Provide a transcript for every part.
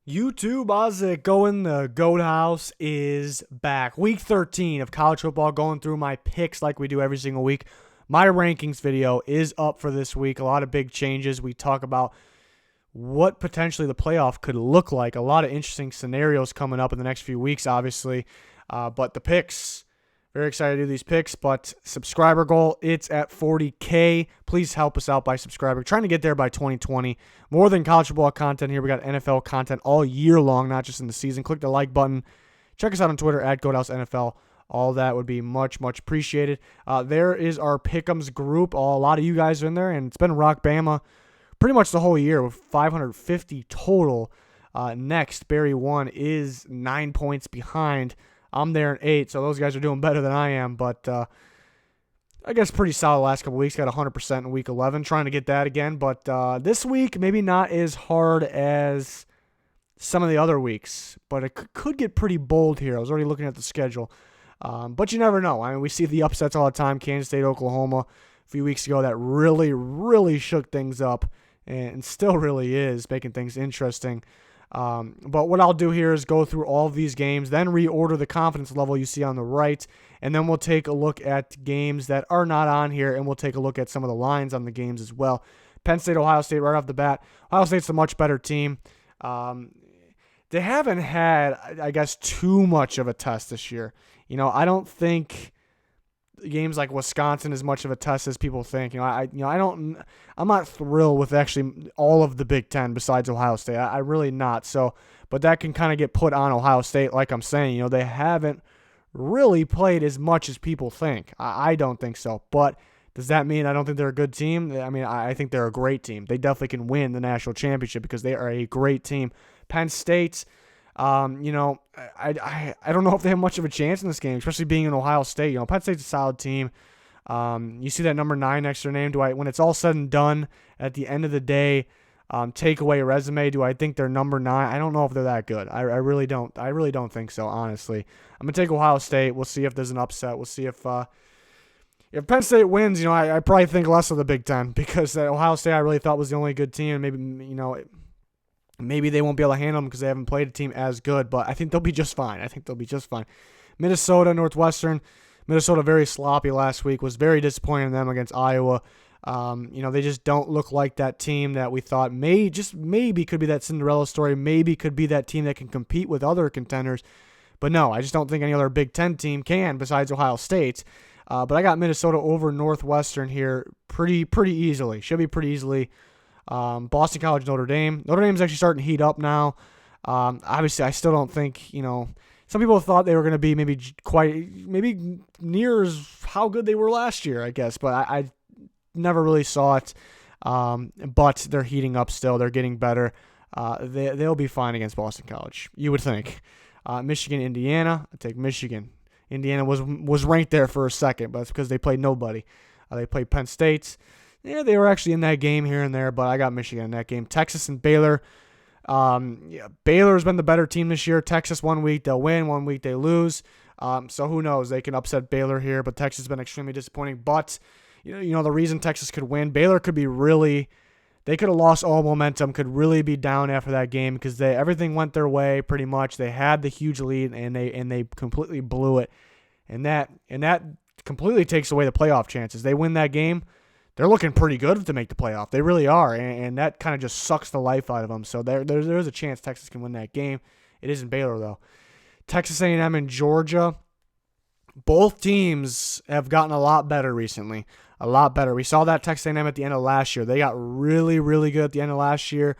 YouTube, how's it going? The GOAT House is back. Week 13 of college football, going through my picks like we do every single week. My rankings video is up for this week. A lot of big changes. We talk about what potentially the playoff could look like. A lot of interesting scenarios coming up in the next few weeks, obviously. But the picks, very excited to do these picks. But subscriber goal, it's at 40K. Please help us out by subscribing. Trying to get there by 2020. More than college football content here. We got NFL content all year long, not just in the season. Click the like button. Check us out on Twitter at GoatHouseNFL. All that would be much, much appreciated. There is our Pick'ems group. A lot of you guys are in there, and it's been Rock Bama pretty much the whole year with 550 total. Next, Barry 1 is 9 points behind. I'm there at 8, so those guys are doing better than I am, but I guess pretty solid last couple weeks. Got 100% in week 11, trying to get that again, but this week maybe not as hard as some of the other weeks, but it could get pretty bold here. I was already looking at the schedule, but you never know. I mean, we see the upsets all the time. Kansas State, Oklahoma a few weeks ago that really, really shook things up and still really is making things interesting. But what I'll do here is go through all of these games, then reorder the confidence level you see on the right, and then we'll take a look at games that are not on here, and we'll take a look at some of the lines on the games as well. Penn State, Ohio State, right off the bat. Ohio State's a much better team. They haven't had, I guess, too much of a test this year. I don't think games like Wisconsin is much of a test as people think. I'm not thrilled with actually all of the Big Ten besides Ohio State. I really not. So, but that can kind of get put on Ohio State. Like I'm saying, they haven't really played as much as people think. I don't think so. But does that mean I don't think they're a good team? I mean, I think they're a great team. They definitely can win the national championship because they are a great team. Penn State, I don't know if they have much of a chance in this game, especially being in Ohio State. Penn State's a solid team. You see that number 9 next to their name. When it's all said and done at the end of the day, takeaway resume, do I think they're number 9? I don't know if they're that good. I really don't. I really don't think so, honestly. I'm gonna take Ohio State. We'll see if there's an upset. We'll see if Penn State wins. I probably think less of the Big Ten because Ohio State I really thought was the only good team. And maybe they won't be able to handle them because they haven't played a team as good, but I think they'll be just fine. Minnesota, Northwestern. Minnesota very sloppy last week. Was very disappointing in them against Iowa. They just don't look like that team that we thought maybe could be that Cinderella story. Maybe could be that team that can compete with other contenders. But no, I just don't think any other Big Ten team can besides Ohio State. But I got Minnesota over Northwestern here pretty easily. Should be pretty easily. Boston College, Notre Dame. Notre Dame's actually starting to heat up now. Obviously, I still don't think, some people thought they were going to be maybe near as how good they were last year, I guess, but I never really saw it. But they're heating up still. They're getting better. They'll be fine against Boston College, you would think. Michigan, Indiana. I take Michigan. Indiana was ranked there for a second, but it's because they played nobody. They played Penn State. Yeah, they were actually in that game here and there, but I got Michigan in that game. Texas and Baylor. Baylor's been the better team this year. Texas 1 week, they'll win. 1 week, they lose. So who knows? They can upset Baylor here, but Texas has been extremely disappointing. But, the reason Texas could win, Baylor could be they could have lost all momentum, could really be down after that game because everything went their way pretty much. They had the huge lead, and they completely blew it. And that completely takes away the playoff chances. They win that game, they're looking pretty good to make the playoff. They really are, and that kind of just sucks the life out of them. So there's a chance Texas can win that game. It isn't Baylor, though. Texas A&M and Georgia, both teams have gotten a lot better recently, a lot better. We saw that Texas A&M at the end of last year. They got really, really good at the end of last year,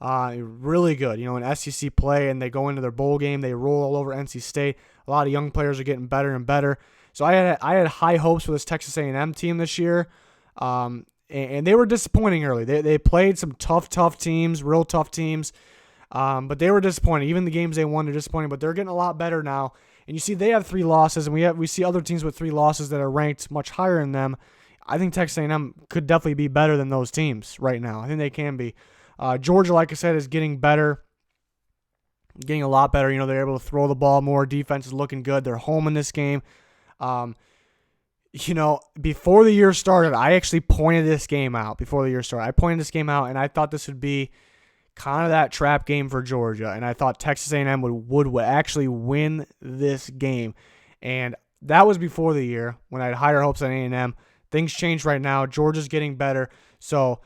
really good. In SEC play, and they go into their bowl game. They roll all over NC State. A lot of young players are getting better and better. So I had high hopes for this Texas A&M team this year. And they were disappointing early. They played some tough teams, real tough teams, but they were disappointing. Even the games they won are disappointing, but they're getting a lot better now. And you see they have 3 losses, and we see other teams with 3 losses that are ranked much higher than them. I think Texas A&M could definitely be better than those teams right now. I think they can be. Georgia, like I said, is getting better, getting a lot better. They're able to throw the ball more. Defense is looking good. They're home in this game. Before the year started, I actually pointed this game out. I pointed this game out, and I thought this would be kind of that trap game for Georgia, and I thought Texas A&M would actually win this game. And that was before the year when I had higher hopes on A&M. Things changed right now. Georgia's getting better. So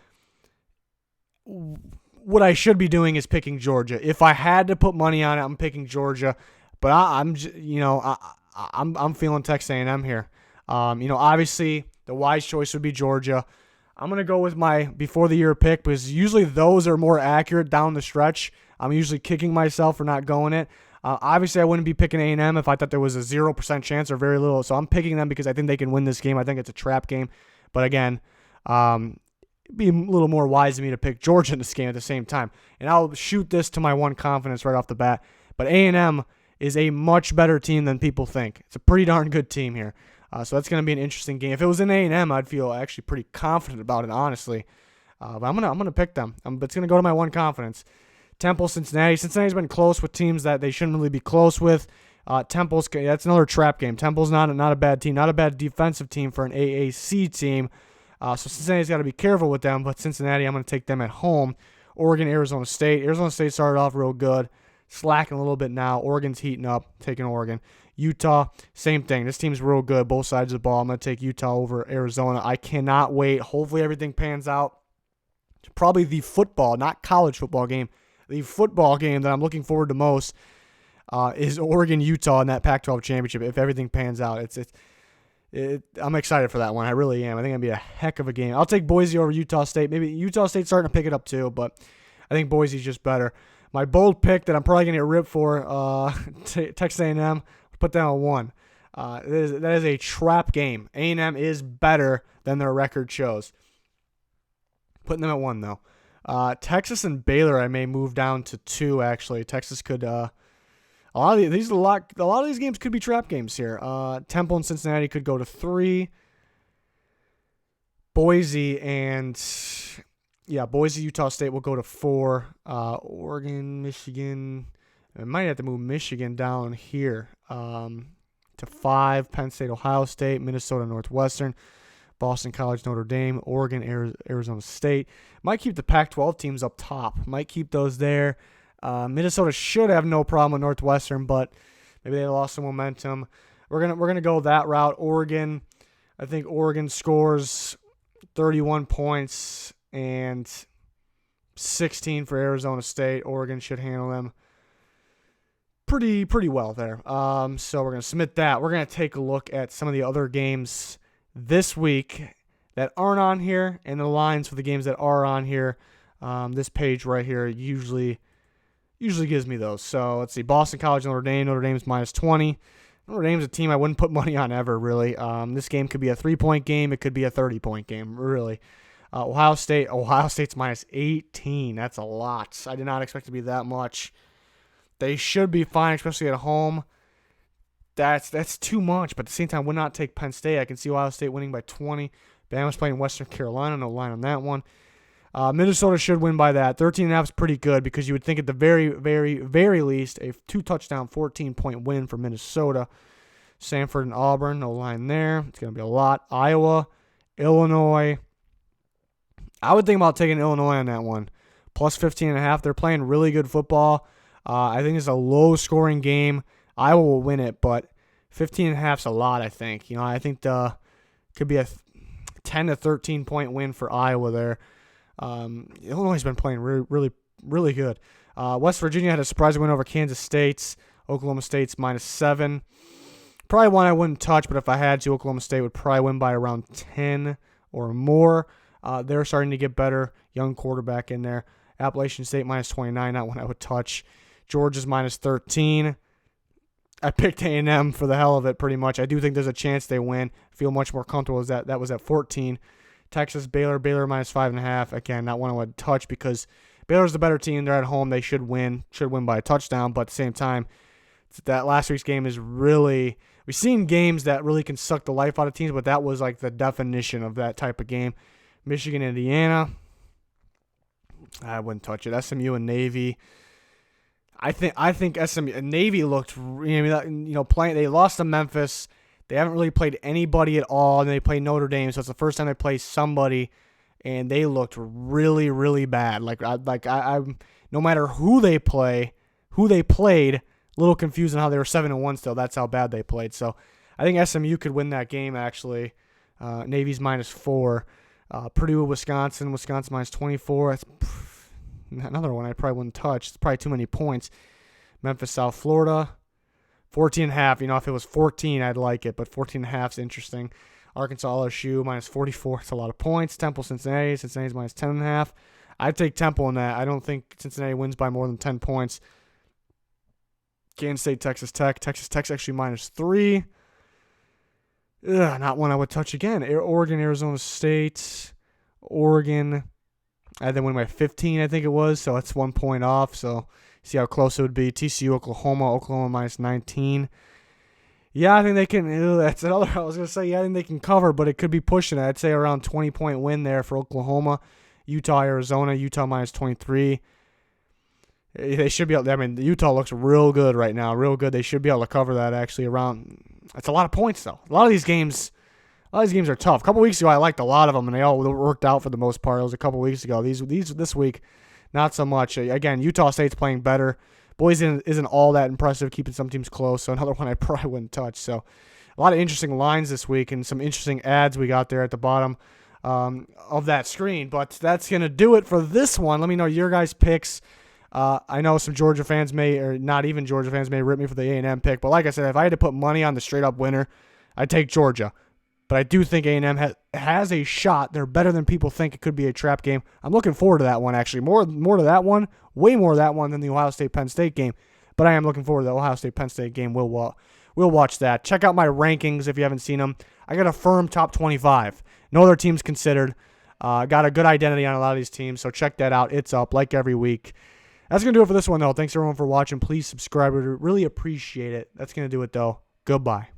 what I should be doing is picking Georgia. If I had to put money on it, I'm picking Georgia. But I'm feeling Texas A&M here. Obviously the wise choice would be Georgia. I'm going to go with my before the year pick because usually those are more accurate down the stretch. I'm usually kicking myself for not going it. Obviously, I wouldn't be picking A&M if I thought there was a 0% chance or very little. So I'm picking them because I think they can win this game. I think it's a trap game. But again, it'd be a little more wise of me to pick Georgia in this game at the same time. And I'll shoot this to my one confidence right off the bat. But A&M is a much better team than people think. It's a pretty darn good team here. So that's going to be an interesting game. If it was in A&M, I'd feel actually pretty confident about it, honestly. But I'm gonna pick them. It's going to go to my one confidence. Temple, Cincinnati. Cincinnati's been close with teams that they shouldn't really be close with. That's another trap game. Temple's not a bad team, not a bad defensive team for an AAC team. So Cincinnati's got to be careful with them. But Cincinnati, I'm going to take them at home. Oregon, Arizona State. Arizona State started off real good, slacking a little bit now. Oregon's heating up, taking Oregon. Utah, same thing. This team's real good, both sides of the ball. I'm going to take Utah over Arizona. I cannot wait. Hopefully everything pans out. It's probably the football, not college football game, the football game that I'm looking forward to most is Oregon-Utah in that Pac-12 championship if everything pans out. I'm excited for that one. I really am. I think it'll be a heck of a game. I'll take Boise over Utah State. Maybe Utah State's starting to pick it up too, but I think Boise's just better. My bold pick that I'm probably going to get ripped for, Texas A&M, put that on 1. That is a trap game. A&M is better than their record shows. Putting them at 1, though. Texas and Baylor, I may move down to 2, actually. Texas could... a lot of these games could be trap games here. Temple and Cincinnati could go to 3. Boise, Utah State will go to 4. Oregon, Michigan... I might have to move Michigan down here to 5. Penn State, Ohio State, Minnesota, Northwestern, Boston College, Notre Dame, Oregon, Arizona State. Might keep the Pac-12 teams up top. Might keep those there. Minnesota should have no problem with Northwestern, but maybe they lost some momentum. We're gonna go that route. Oregon, I think Oregon scores 31 points and 16 for Arizona State. Oregon should handle them pretty well there. So we're going to submit that. We're going to take a look at some of the other games this week that aren't on here and the lines for the games that are on here. This page right here usually gives me those. So let's see. Boston College, Notre Dame. Notre Dame's minus 20. Notre Dame's a team I wouldn't put money on ever, really. This game could be a 3-point game. It could be a 30-point game, really. Ohio State's minus 18. That's a lot. I did not expect it to be that much. They should be fine, especially at home. That's too much, but at the same time, would not take Penn State. I can see Ohio State winning by 20. Bama's playing Western Carolina, no line on that one. Minnesota should win by that. 13.5 is pretty good because you would think at the very, very, very least a 2-touchdown, 14-point win for Minnesota. Sanford and Auburn, no line there. It's going to be a lot. Iowa, Illinois. I would think about taking Illinois on that one. Plus 15.5. They're playing really good football. I think it's a low-scoring game. Iowa will win it, but 15.5 is a lot, I think. I think could be a 10 to 13-point win for Iowa there. Illinois has been playing really, really good. West Virginia had a surprising win over Kansas State. Oklahoma State's minus 7. Probably one I wouldn't touch, but if I had to, Oklahoma State would probably win by around 10 or more. They're starting to get better. Young quarterback in there. Appalachian State minus 29, not one I would touch. Georgia's minus 13. I picked A&M for the hell of it, pretty much. I do think there's a chance they win. Feel much more comfortable as that was at 14. Texas, Baylor minus 5.5. Again, not one I would touch because Baylor's the better team. They're at home. They should win by a touchdown. But at the same time, that last week's game is really... We've seen games that really can suck the life out of teams, but that was like the definition of that type of game. Michigan, Indiana. I wouldn't touch it. SMU and Navy. I think SMU and Navy looked, playing. They lost to Memphis. They haven't really played anybody at all, and they played Notre Dame, so it's the first time they play somebody and they looked really, really bad. I no matter who they played, a little confused on how they were 7-1 still. That's how bad they played. So I think SMU could win that game, actually. Navy's -4. Purdue, Wisconsin -24. That's another one I probably wouldn't touch. It's probably too many points. Memphis, South Florida, 14.5. If it was 14, I'd like it, but 14.5 is interesting. Arkansas, LSU, -44. It's a lot of points. Temple, Cincinnati. Cincinnati's -10.5. I'd take Temple in that. I don't think Cincinnati wins by more than 10 points. Kansas State, Texas Tech. Texas Tech's actually -3. Not one I would touch again. Oregon, Arizona State. Oregon, I had them win by 15, I think it was, so that's 1 point off. So see how close it would be. TCU, Oklahoma -19. Yeah, I think they can. That's another. I was going to say, yeah, I think they can cover, but it could be pushing it. I'd say around 20-point win there for Oklahoma. Utah, Arizona. Utah -23. They should be able. I mean, Utah looks real good right now. Real good. They should be able to cover that actually around. That's a lot of points though. A lot of these games are tough. A couple weeks ago, I liked a lot of them, and they all worked out for the most part. It was a couple weeks ago. This week, not so much. Again, Utah State's playing better. Boise isn't all that impressive, keeping some teams close. So another one I probably wouldn't touch. So a lot of interesting lines this week and some interesting ads we got there at the bottom of that screen. But that's gonna do it for this one. Let me know your guys' picks. I know some Georgia fans or not even Georgia fans may rip me for the A&M pick. But like I said, if I had to put money on the straight-up winner, I'd take Georgia. But I do think A&M has a shot. They're better than people think. It could be a trap game. I'm looking forward to that one, actually. More to that one. Way more to that one than the Ohio State-Penn State game. But I am looking forward to the Ohio State-Penn State game. We'll watch that. Check out my rankings if you haven't seen them. I got a firm top 25. No other teams considered. Got a good identity on a lot of these teams, so check that out. It's up like every week. That's going to do it for this one, though. Thanks, everyone, for watching. Please subscribe. We'd really appreciate it. That's going to do it, though. Goodbye.